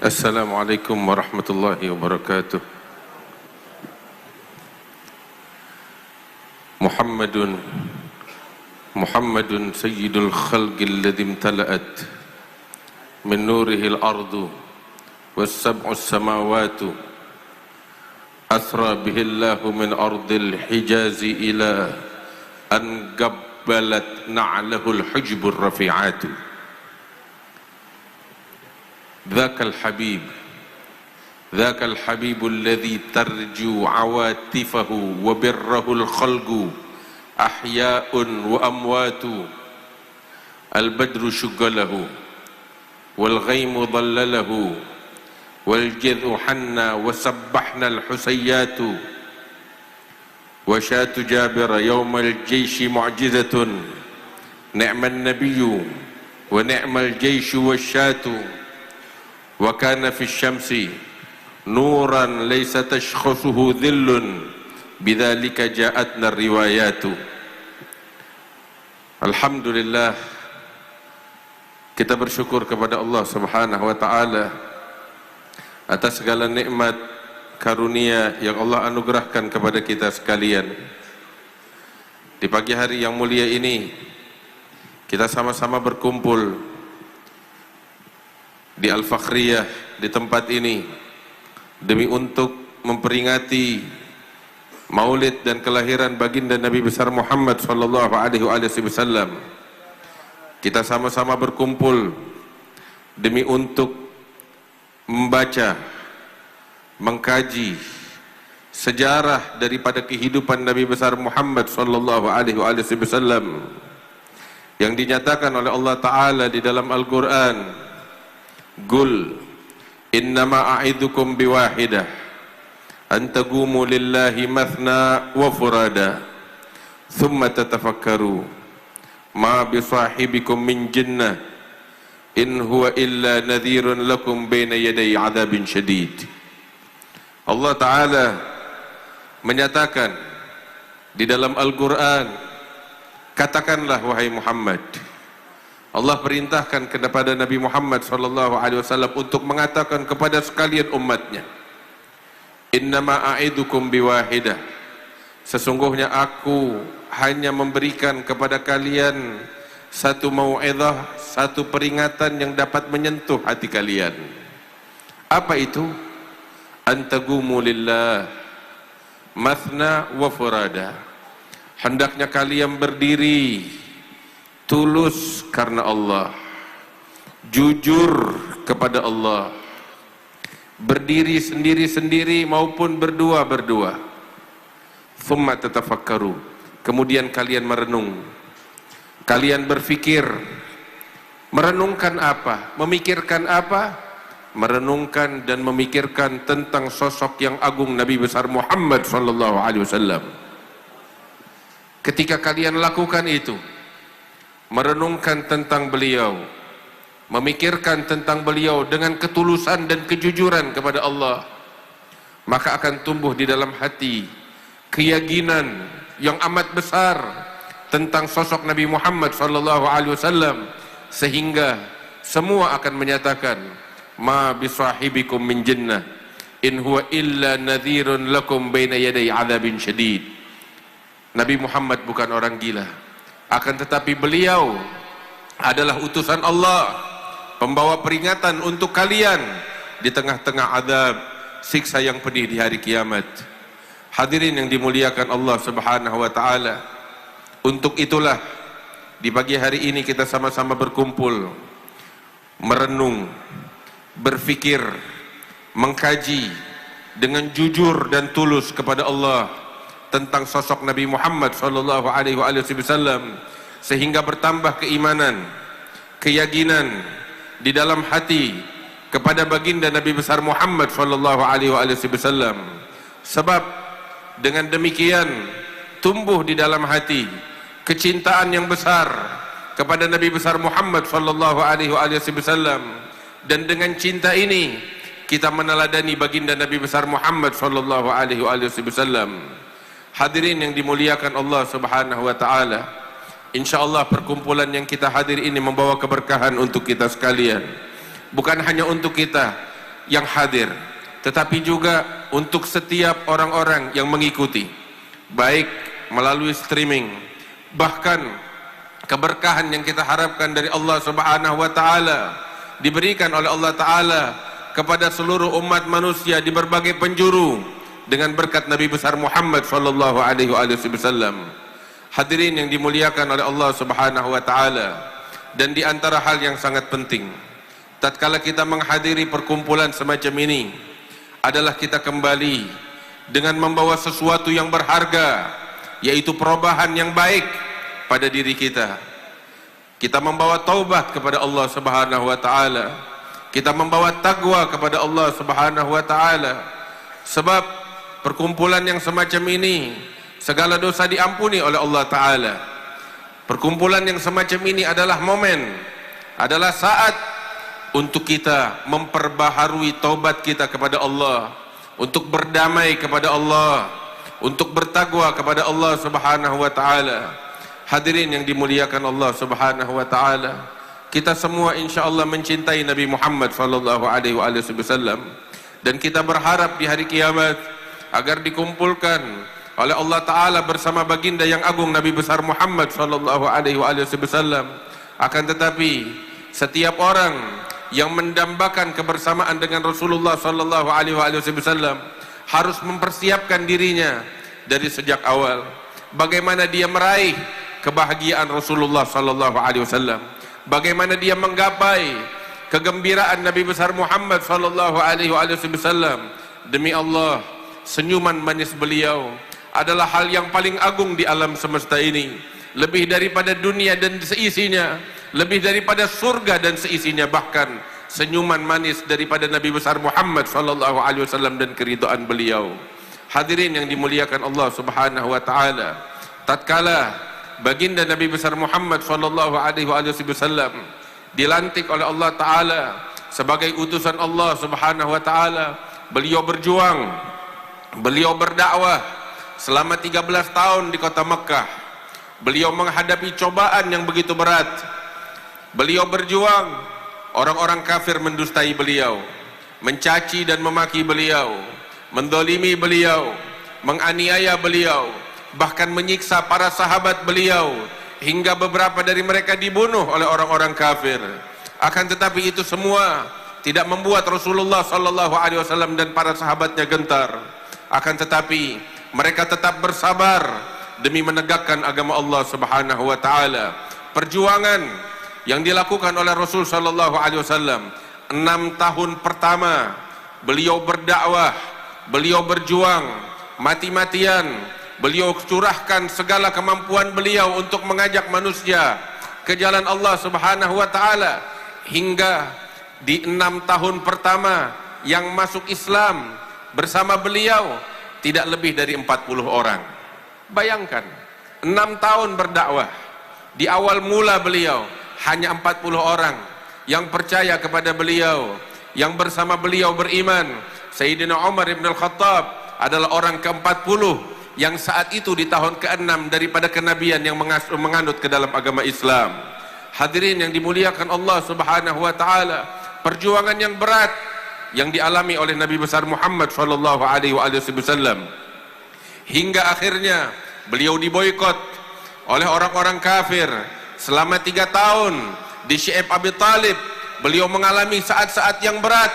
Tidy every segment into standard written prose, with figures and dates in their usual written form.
Assalamualaikum warahmatullahi wabarakatuh. Muhammadun sayyidul khalqi alladhi imtala'at min nurihi al-ardu was-sab'u as-samawatu asra bihi Allahu min ardil hijazi ila an qabbalat na'lahu al-hujbu ar-rafi'atu. ذاك الحبيب الذي ترجو عواطفه وبره الخلق أحياء وأموات. البدر شغله والغيم ظلله والجذع حنى وسبحنا الحسيات. وشاة جابر يوم الجيش معجزة نعم النبي ونعم الجيش والشاة. وكان في الشمس نورا ليس تشخصه ذل بذلك جاءتنا الروايات. Alhamdulillah, kita bersyukur kepada Allah Subhanahu wa taala atas segala nikmat karunia yang Allah anugerahkan kepada kita sekalian. Di pagi hari yang mulia ini kita sama-sama berkumpul di Al-Fakhriyah, di tempat ini demi untuk memperingati maulid dan kelahiran baginda Nabi besar Muhammad sallallahu alaihi wasallam. Kita sama-sama berkumpul demi untuk membaca, mengkaji sejarah daripada kehidupan Nabi besar Muhammad sallallahu alaihi wasallam yang dinyatakan oleh Allah Ta'ala di dalam Al-Quran. Qul innama a'idukum biwahidah an taqumu lillahi mathna wa furada thumma tatafakkaru ma bisahibikum min jinnah in huwa illa nadhirun lakum baina yaday adabin syadid. Allah Ta'ala menyatakan di dalam Al-Quran, katakanlah wahai Muhammad, Allah perintahkan kepada Nabi Muhammad SAW untuk mengatakan kepada sekalian umatnya, innama a'idukum biwahidah, sesungguhnya aku hanya memberikan kepada kalian satu mau'izah, satu peringatan yang dapat menyentuh hati kalian. Apa itu? Antagumu lillah mathna wa furada, hendaknya kalian berdiri tulus karena Allah, jujur kepada Allah, berdiri sendiri-sendiri maupun berdua-berdua. Thumma tatafakkaru, kemudian kalian merenung, kalian berfikir. Merenungkan apa? Memikirkan apa? Merenungkan dan memikirkan tentang sosok yang agung Nabi besar Muhammad sallallahu alaihi wasallam. Ketika kalian lakukan itu, merenungkan tentang beliau, memikirkan tentang beliau dengan ketulusan dan kejujuran kepada Allah, maka akan tumbuh di dalam hati keyakinan yang amat besar tentang sosok Nabi Muhammad SAW, sehingga semua akan menyatakan ma bisahibikum min jinnah in huwa illa nadhirun lakum baina yaday adabin syadid. Nabi Muhammad bukan orang gila, akan tetapi beliau adalah utusan Allah, pembawa peringatan untuk kalian di tengah-tengah azab siksa yang pedih di hari kiamat. Hadirin yang dimuliakan Allah Subhanahu wa taala, untuk itulah di pagi hari ini kita sama-sama berkumpul, merenung, berfikir, mengkaji dengan jujur dan tulus kepada Allah tentang sosok Nabi Muhammad sallallahu alaihi wasallam, sehingga bertambah keimanan, keyakinan di dalam hati kepada baginda Nabi besar Muhammad sallallahu alaihi wasallam. Sebab dengan demikian tumbuh di dalam hati kecintaan yang besar kepada Nabi besar Muhammad sallallahu alaihi wasallam, dan dengan cinta ini kita meneladani baginda Nabi besar Muhammad sallallahu alaihi wasallam. Hadirin yang dimuliakan Allah Subhanahu wa taala, insyaallah perkumpulan yang kita hadir ini membawa keberkahan untuk kita sekalian. Bukan hanya untuk kita yang hadir, tetapi juga untuk setiap orang-orang yang mengikuti, baik melalui streaming, bahkan keberkahan yang kita harapkan dari Allah Subhanahu wa taala diberikan oleh Allah taala kepada seluruh umat manusia di berbagai penjuru dengan berkat Nabi besar Muhammad sallallahu alaihi wasallam. Hadirin yang dimuliakan oleh Allah Subhanahu wa taala, dan di antara hal yang sangat penting tatkala kita menghadiri perkumpulan semacam ini adalah kita kembali dengan membawa sesuatu yang berharga, yaitu perubahan yang baik pada diri kita. Kita membawa taubat kepada Allah Subhanahu wa taala. Kita membawa taqwa kepada Allah Subhanahu wa taala. Sebab perkumpulan yang semacam ini segala dosa diampuni oleh Allah taala. Perkumpulan yang semacam ini adalah momen, adalah saat untuk kita memperbaharui taubat kita kepada Allah, untuk berdamai kepada Allah, untuk bertakwa kepada Allah Subhanahu wa taala. Hadirin yang dimuliakan Allah Subhanahu wa taala, kita semua insyaallah mencintai Nabi Muhammad sallallahu alaihi wasallam, dan kita berharap di hari kiamat agar dikumpulkan oleh Allah taala bersama baginda yang agung Nabi besar Muhammad sallallahu alaihi wasallam. Akan tetapi setiap orang yang mendambakan kebersamaan dengan Rasulullah sallallahu alaihi wasallam harus mempersiapkan dirinya dari sejak awal, bagaimana dia meraih kebahagiaan Rasulullah sallallahu alaihi wasallam, bagaimana dia menggapai kegembiraan Nabi besar Muhammad sallallahu alaihi wasallam. Demi Allah, senyuman manis beliau adalah hal yang paling agung di alam semesta ini, lebih daripada dunia dan seisinya, lebih daripada surga dan seisinya, bahkan senyuman manis daripada Nabi besar Muhammad sallallahu alaihi wasallam dan keridhaan beliau. Hadirin yang dimuliakan Allah Subhanahu wa taala, tatkala baginda Nabi besar Muhammad sallallahu alaihi wasallam dilantik oleh Allah taala sebagai utusan Allah Subhanahu wa taala, beliau berjuang, beliau berdakwah selama 13 tahun di kota Mekah. Beliau menghadapi cobaan yang begitu berat. Beliau berjuang, orang-orang kafir mendustai beliau, mencaci dan memaki beliau, mendolimi beliau, menganiaya beliau, bahkan menyiksa para sahabat beliau, hingga beberapa dari mereka dibunuh oleh orang-orang kafir. Akan tetapi itu semua tidak membuat Rasulullah sallallahu alaihi wasallam dan para sahabatnya gentar. Akan tetapi mereka tetap bersabar demi menegakkan agama Allah Subhanahu wa taala. Perjuangan yang dilakukan oleh Rasul sallallahu alaihi wasallam 6 tahun pertama, beliau berdakwah, beliau berjuang mati-matian, beliau curahkan segala kemampuan beliau untuk mengajak manusia ke jalan Allah Subhanahu wa taala, hingga di 6 tahun pertama yang masuk Islam bersama beliau tidak lebih dari 40 orang. Bayangkan, 6 tahun berdakwah, di awal mula beliau hanya 40 orang yang percaya kepada beliau, yang bersama beliau beriman. Sayyidina Umar ibn al-Khattab adalah orang ke-40 yang saat itu di tahun ke-6 daripada kenabian yang menganut ke dalam agama Islam. Hadirin yang dimuliakan Allah Subhanahu wa taala, perjuangan yang berat yang dialami oleh Nabi besar Muhammad sallallahu alaihi wasallam, hingga akhirnya beliau diboikot oleh orang-orang kafir selama 3 tahun. Di Syi'ab Abi Talib beliau mengalami saat-saat yang berat,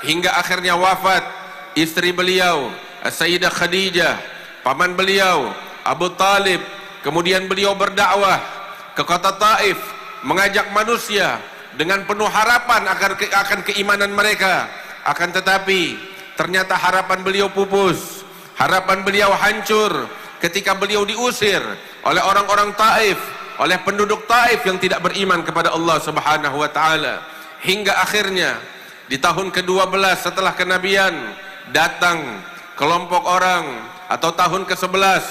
hingga akhirnya wafat istri beliau Sayyidah Khadijah, paman beliau Abu Talib. Kemudian beliau berdakwah ke kota Taif, mengajak manusia dengan penuh harapan akan keimanan mereka. Akan tetapi ternyata harapan beliau pupus, harapan beliau hancur ketika beliau diusir oleh orang-orang Taif, oleh penduduk Taif yang tidak beriman kepada Allah Subhanahu wa taala. Hingga akhirnya di tahun ke-12 setelah kenabian datang kelompok orang, atau tahun ke-11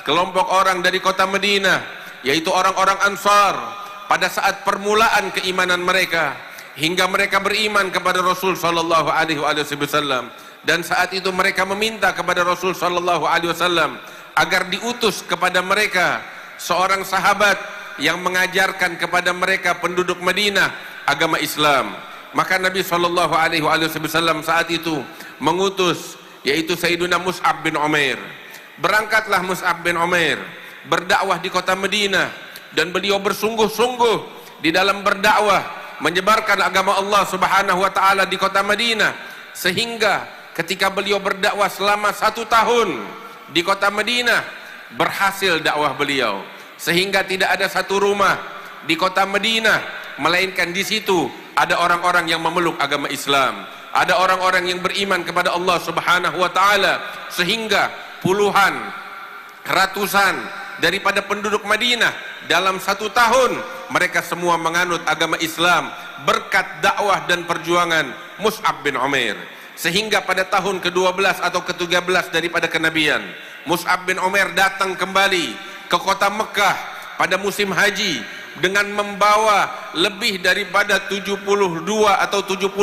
kelompok orang dari kota Madinah, yaitu orang-orang Ansar. Pada saat permulaan keimanan mereka, hingga mereka beriman kepada Rasul sallallahu alaihi wasallam. Dan saat itu mereka meminta kepada Rasul sallallahu alaihi wasallam agar diutus kepada mereka seorang sahabat yang mengajarkan kepada mereka penduduk Madinah agama Islam. Maka Nabi sallallahu alaihi wasallam saat itu mengutus, yaitu Sayyiduna Mus'ab bin Umair. Berangkatlah Mus'ab bin Umair berdakwah di kota Madinah, dan beliau bersungguh-sungguh di dalam berdakwah menyebarkan agama Allah Subhanahu wa taala di kota Madinah, sehingga ketika beliau berdakwah selama 1 tahun di kota Madinah, berhasil dakwah beliau, sehingga tidak ada satu rumah di kota Madinah melainkan di situ ada orang-orang yang memeluk agama Islam, ada orang-orang yang beriman kepada Allah Subhanahu wa taala, sehingga puluhan, ratusan daripada penduduk Madinah dalam 1 tahun mereka semua menganut agama Islam berkat dakwah dan perjuangan Mus'ab bin Umair. Sehingga pada tahun ke-12 atau ke-13 daripada kenabian, Mus'ab bin Umair datang kembali ke kota Mekah pada musim haji dengan membawa lebih daripada 72 atau 75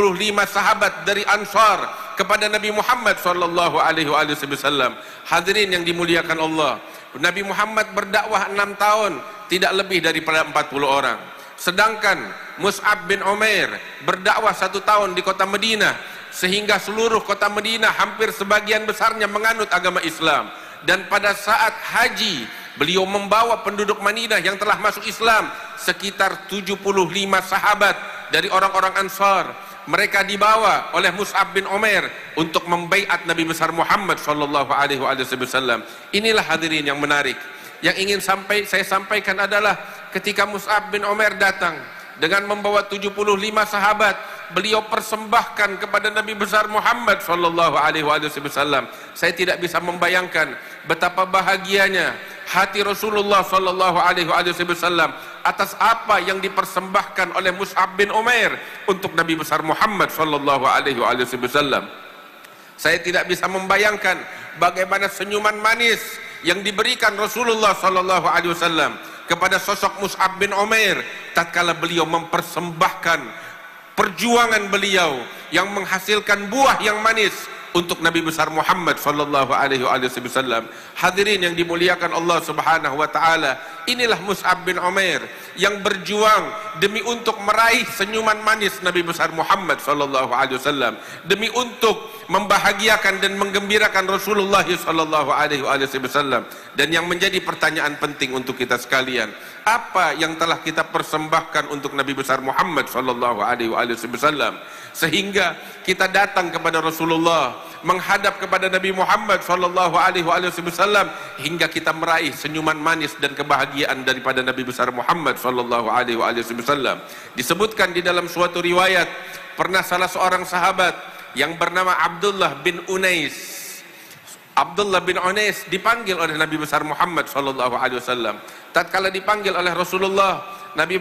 sahabat dari Ansar kepada Nabi Muhammad sallallahu alaihi wasallam. Hadirin yang dimuliakan Allah, Nabi Muhammad berdakwah 6 tahun, tidak lebih daripada 40 orang. Sedangkan Mus'ab bin Umair berdakwah 1 tahun di kota Madinah, sehingga seluruh kota Madinah hampir sebagian besarnya menganut agama Islam. Dan pada saat haji, beliau membawa penduduk Madinah yang telah masuk Islam sekitar 75 sahabat dari orang-orang Ansar. Mereka dibawa oleh Mus'ab bin Umair untuk membaiat Nabi besar Muhammad sallallahu alaihi wasallam. Inilah hadirin yang menarik. Yang ingin saya sampaikan adalah ketika Mus'ab bin Umair datang dengan membawa 75 sahabat, beliau persembahkan kepada Nabi besar Muhammad sallallahu alaihi wasallam. Saya tidak bisa membayangkan betapa bahagianya hati Rasulullah sallallahu alaihi wasallam atas apa yang dipersembahkan oleh Mus'ab bin Umair untuk Nabi besar Muhammad sallallahu alaihi wasallam. Saya tidak bisa membayangkan bagaimana senyuman manis yang diberikan Rasulullah sallallahu alaihi wasallam kepada sosok Mus'ab bin Umair tatkala beliau mempersembahkan perjuangan beliau yang menghasilkan buah yang manis untuk Nabi besar Muhammad sallallahu alaihi wasallam. Hadirin yang dimuliakan Allah Subhanahu wa taala, inilah Mus'ab bin Umair yang berjuang demi untuk meraih senyuman manis Nabi besar Muhammad sallallahu alaihi wasallam, demi untuk membahagiakan dan menggembirakan Rasulullah sallallahu alaihi wasallam. Dan yang menjadi pertanyaan penting untuk kita sekalian, apa yang telah kita persembahkan untuk Nabi besar Muhammad sallallahu alaihi wasallam sehingga kita datang kepada Rasulullah, menghadap kepada Nabi Muhammad sallallahu alaihi wasallam hingga kita meraih senyuman manis dan kebahagiaan daripada Nabi besar Muhammad sallallahu alaihi wasallam. Disebutkan di dalam suatu riwayat, pernah salah seorang sahabat yang bernama Abdullah bin Unais. Abdullah bin Unais dipanggil oleh Nabi besar Muhammad sallallahu alaihi wasallam. Tatkala dipanggil oleh Rasulullah, Nabi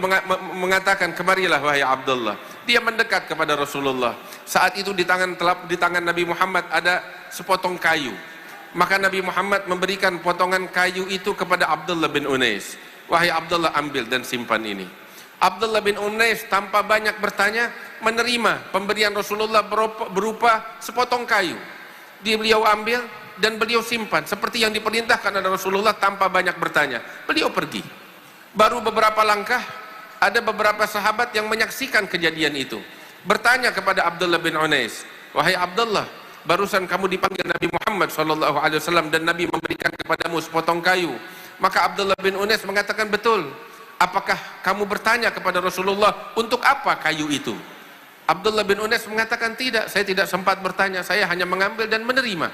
mengatakan, "Kemarilah wahai Abdullah." Dia mendekat kepada Rasulullah. Saat itu di tangan Nabi Muhammad ada sepotong kayu. Maka Nabi Muhammad memberikan potongan kayu itu kepada Abdullah bin Unais. "Wahai Abdullah, ambil dan simpan ini." Abdullah bin Unais tanpa banyak bertanya menerima pemberian Rasulullah berupa sepotong kayu. Beliau ambil dan beliau simpan seperti yang diperintahkan oleh Rasulullah tanpa banyak bertanya. Beliau pergi. Baru beberapa langkah ada beberapa sahabat yang menyaksikan kejadian itu, bertanya kepada Abdullah bin Unais, "Wahai Abdullah, barusan kamu dipanggil Nabi Muhammad sallallahu alaihi wasallam dan Nabi memberikan kepadamu sepotong kayu." Maka Abdullah bin Unais mengatakan, "Betul. Apakah kamu bertanya kepada Rasulullah untuk apa kayu itu?" Abdullah bin Unais mengatakan, "Tidak, saya tidak sempat bertanya, saya hanya mengambil dan menerima."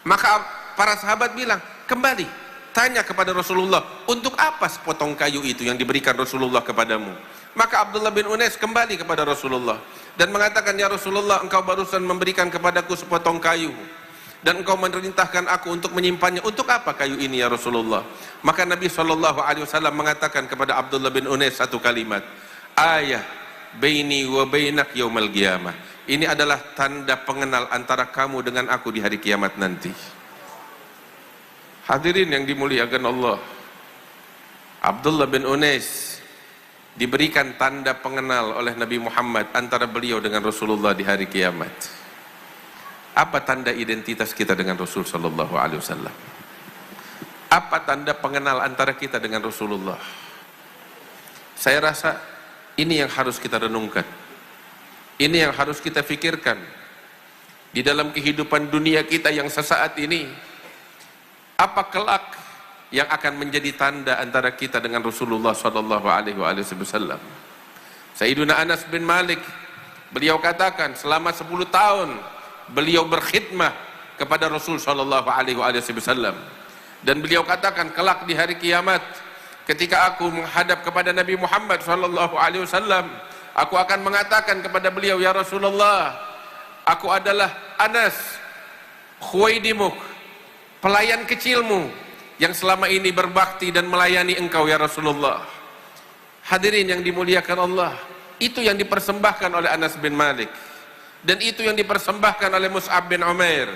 Maka para sahabat bilang, "Kembali, tanya kepada Rasulullah, untuk apa sepotong kayu itu yang diberikan Rasulullah kepadamu?" Maka Abdullah bin Unais kembali kepada Rasulullah dan mengatakan, "Ya Rasulullah, engkau barusan memberikan kepadaku sepotong kayu dan engkau memerintahkan aku untuk menyimpannya. Untuk apa kayu ini ya Rasulullah?" Maka Nabi SAW mengatakan kepada Abdullah bin Unais satu kalimat, "Ayah baini wa bainak yaumal qiyamah." Ini adalah tanda pengenal antara kamu dengan aku di hari kiamat nanti. Hadirin yang dimuliakan Allah, Abdullah bin Unais diberikan tanda pengenal oleh Nabi Muhammad antara beliau dengan Rasulullah di hari kiamat. Apa tanda identitas kita dengan Rasul sallallahu alaihi wasallam? Apa tanda pengenal antara kita dengan Rasulullah? Saya rasa ini yang harus kita renungkan. Ini yang harus kita fikirkan di dalam kehidupan dunia kita yang sesaat ini. Apa kelak yang akan menjadi tanda antara kita dengan Rasulullah sallallahu alaihi wasallam? Sayyiduna Anas bin Malik, beliau katakan selama 10 tahun beliau berkhidmah kepada Rasul sallallahu alaihi wasallam, dan beliau katakan kelak di hari kiamat ketika aku menghadap kepada Nabi Muhammad sallallahu alaihi wasallam, aku akan mengatakan kepada beliau, ya Rasulullah, aku adalah Anas khuwaidimuk, pelayan kecilmu yang selama ini berbakti dan melayani engkau ya Rasulullah. Hadirin yang dimuliakan Allah, itu yang dipersembahkan oleh Anas bin Malik, dan itu yang dipersembahkan oleh Mus'ab bin Umair,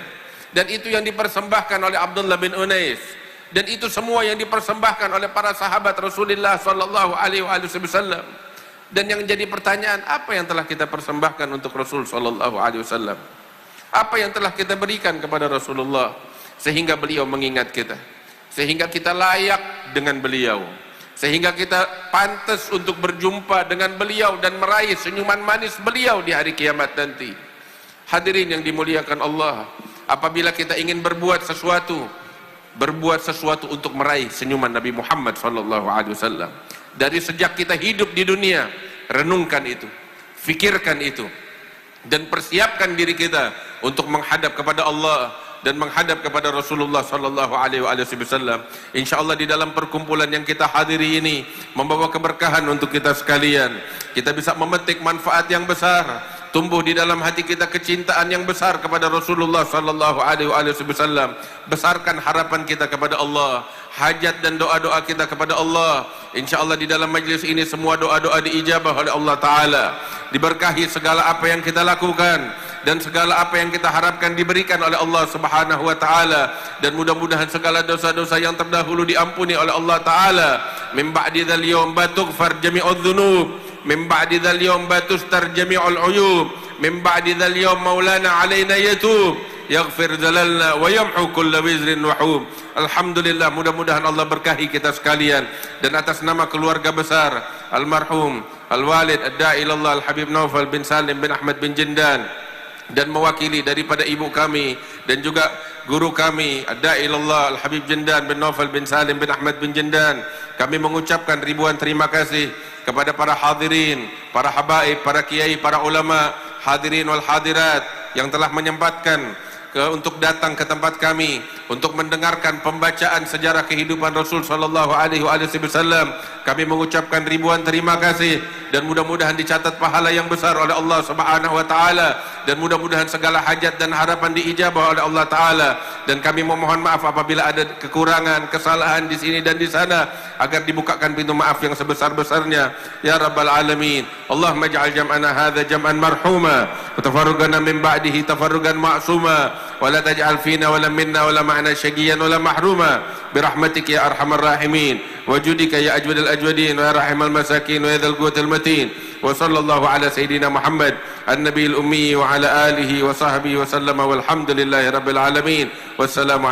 dan itu yang dipersembahkan oleh Abdullah bin Unais, dan itu semua yang dipersembahkan oleh para sahabat Rasulullah sallallahu alaihi wasallam. Dan yang jadi pertanyaan, apa yang telah kita persembahkan untuk Rasul sallallahu alaihi wasallam? Apa yang telah kita berikan kepada Rasulullah sehingga beliau mengingat kita, sehingga kita layak dengan beliau, sehingga kita pantas untuk berjumpa dengan beliau dan meraih senyuman manis beliau di hari kiamat nanti. Hadirin yang dimuliakan Allah, apabila kita ingin berbuat sesuatu untuk meraih senyuman Nabi Muhammad SAW, dari sejak kita hidup di dunia, renungkan itu, fikirkan itu, dan persiapkan diri kita untuk menghadap kepada Allah dan menghadap kepada Rasulullah sallallahu alaihi wasallam. Insyaallah di dalam perkumpulan yang kita hadiri ini membawa keberkahan untuk kita sekalian. Kita bisa memetik manfaat yang besar, tumbuh di dalam hati kita kecintaan yang besar kepada Rasulullah sallallahu alaihi wasallam. Besarkan harapan kita kepada Allah, hajat dan doa-doa kita kepada Allah. Insyaallah di dalam majlis ini semua doa-doa diijabah oleh Allah Ta'ala, diberkahi segala apa yang kita lakukan dan segala apa yang kita harapkan diberikan oleh Allah Subhanahu wa Ta'ala, dan mudah-mudahan segala dosa-dosa yang terdahulu diampuni oleh Allah Ta'ala. Min ba'di dzal yaum batughfar jami'udz dzunub, min ba'di dzal yaum batustar jami'ul uyub, min ba'di dzal yaum maulana alaina yatub yaghfir zalalna wa yamhu kulla wizrin wahum. Alhamdulillah, mudah-mudahan Allah berkahi kita sekalian, dan atas nama keluarga besar almarhum al-walid ad-da'i ilallah al-habib Naufal bin Salim bin Ahmad bin Jindan, dan mewakili daripada ibu kami dan juga guru kami ad-da'i ilallah al-habib Jindan bin Naufal bin Salim bin Ahmad bin Jindan, kami mengucapkan ribuan terima kasih kepada para hadirin, para habaib, para kiai, para ulama, hadirin wal hadirat yang telah menyempatkan untuk datang ke tempat kami untuk mendengarkan pembacaan sejarah kehidupan Rasul sallallahu alaihi wasallam. Kami mengucapkan ribuan terima kasih, dan mudah-mudahan dicatat pahala yang besar oleh Allah Subhanahu wa Ta'ala, dan mudah-mudahan segala hajat dan harapan diijabah oleh Allah Ta'ala. Dan kami memohon maaf apabila ada kekurangan, kesalahan di sini dan di sana, agar dibukakan pintu maaf yang sebesar-besarnya ya rabbal alamin. Allahumma ij'al jam'ana hadza jam'an marhuma wa tafarruqana min ba'dihi tafarruqan ma'suma wa la taj'al fina wa la minna wa la ma'na syaqiyan wa la mahruma birahmatika ya arhamar rahimin wa judika ya ajwadal ajwadin wa ya rahimal masakin wa ya dzal quwwatil matin. Wa sallallahu ala sayyidina Muhammad an-nabiyil ummi wa ala alihi wa sahbihi wa sallama walhamdulillahi rabbil alamin. Wassalamu